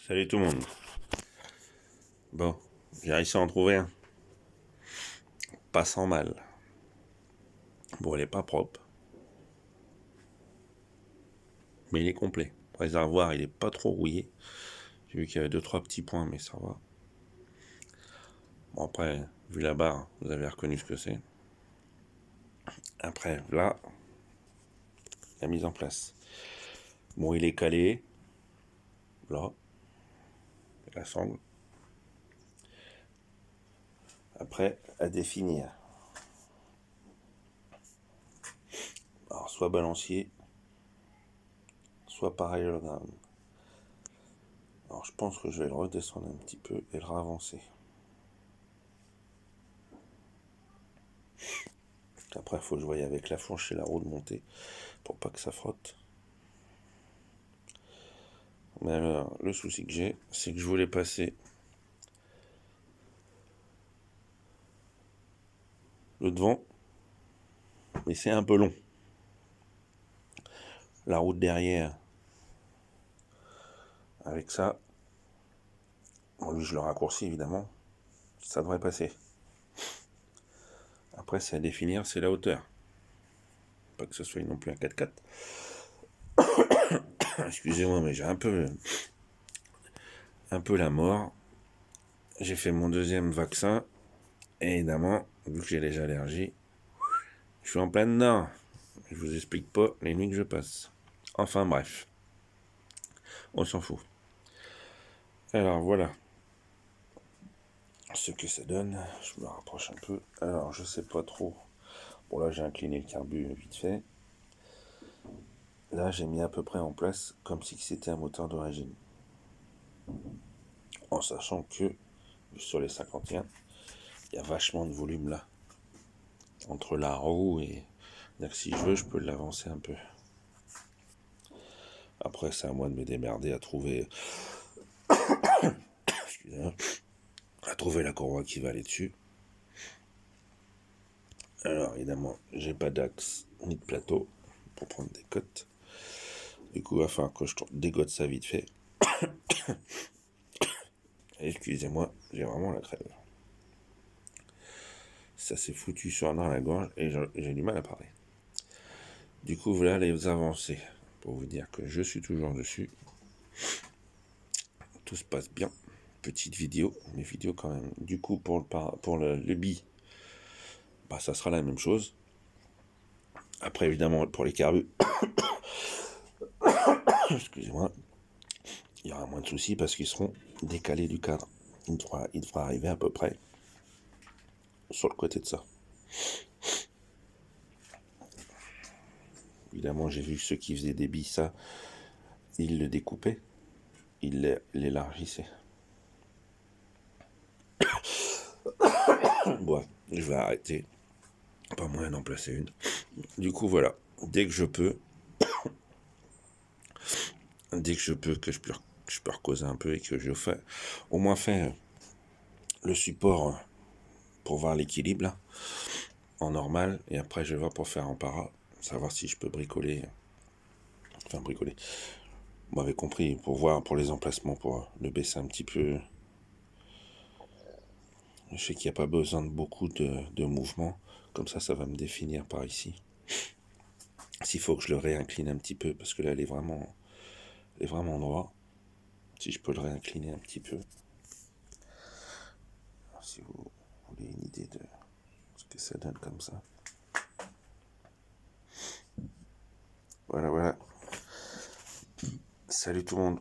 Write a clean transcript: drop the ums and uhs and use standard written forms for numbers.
Salut tout le monde. Bon, j'ai réussi à en trouver un. Pas sans mal. Bon, il est pas propre. Mais il est complet. Le réservoir, il est pas trop rouillé. J'ai vu qu'il y avait 2-3 petits points, mais ça va. Bon, après, vu la barre, vous avez reconnu ce que c'est. Après, là, la mise en place. Bon, il est calé. Là. La sangle. Après, à définir. Alors, soit balancier, soit parallélogramme. Alors, je pense que je vais le redescendre un petit peu et le ravancer. Après, il faut que je voie avec la fourche et la roue de montée pour pas que ça frotte. Mais alors, le souci que j'ai, c'est que je voulais passer le devant, mais c'est un peu long. La roue de derrière, avec ça, bon, lui je le raccourcis évidemment, ça devrait passer. Après, c'est à définir, c'est la hauteur. Pas que ce soit non plus un 4x4. Excusez-moi, mais j'ai un peu la mort. J'ai fait mon deuxième vaccin, et évidemment, vu que j'ai les allergies, je suis en plein dedans. Je vous explique pas les nuits que je passe. Enfin bref, on s'en fout. Alors voilà ce que ça donne. Je me rapproche un peu. Alors je sais pas trop. Bon là j'ai incliné le carbu vite fait. Là j'ai mis à peu près en place comme si c'était un moteur d'origine. En sachant que sur les 51, il y a vachement de volume là. Entre la roue et... Donc, si je veux, je peux l'avancer un peu. Après, c'est à moi de me démerder à trouver... Excusez-moi. À trouver la courroie qui va aller dessus. Alors, évidemment, j'ai pas d'axe ni de plateau pour prendre des cotes. Du coup, il va falloir que je dégote ça vite fait. Excusez-moi, j'ai vraiment la crève. Ça s'est foutu dans la gorge et j'ai du mal à parler. Du coup, voilà les avancées. Pour vous dire que je suis toujours dessus. Tout se passe bien. Petite vidéo, mais vidéo quand même. Du coup, pour le bi, bah, ça sera la même chose. Après, évidemment, pour les carbus, excusez-moi, il y aura moins de soucis parce qu'ils seront décalés du cadre. Il devra arriver à peu près sur le côté de ça. Évidemment, j'ai vu que ceux qui faisaient des billes, ça, ils le découpaient, ils l'élargissaient. Bon, je vais arrêter. Pas moyen d'en placer une. Du coup, voilà. Dès que je peux, que je peux recauser un peu et que je fais, au moins faire le support pour voir l'équilibre là, en normal, et après je vais voir pour faire en para, savoir si je peux bricoler. Enfin, bricoler. Vous m'avez compris, pour voir pour les emplacements, pour le baisser un petit peu. Je sais qu'il n'y a pas besoin de beaucoup de mouvements. Comme ça va me définir par ici. S'il faut que je le réincline un petit peu, parce que là, elle est vraiment droit. Si je peux le réincliner un petit peu. Alors, si vous voulez une idée de ce que ça donne comme ça. Voilà. Salut tout le monde.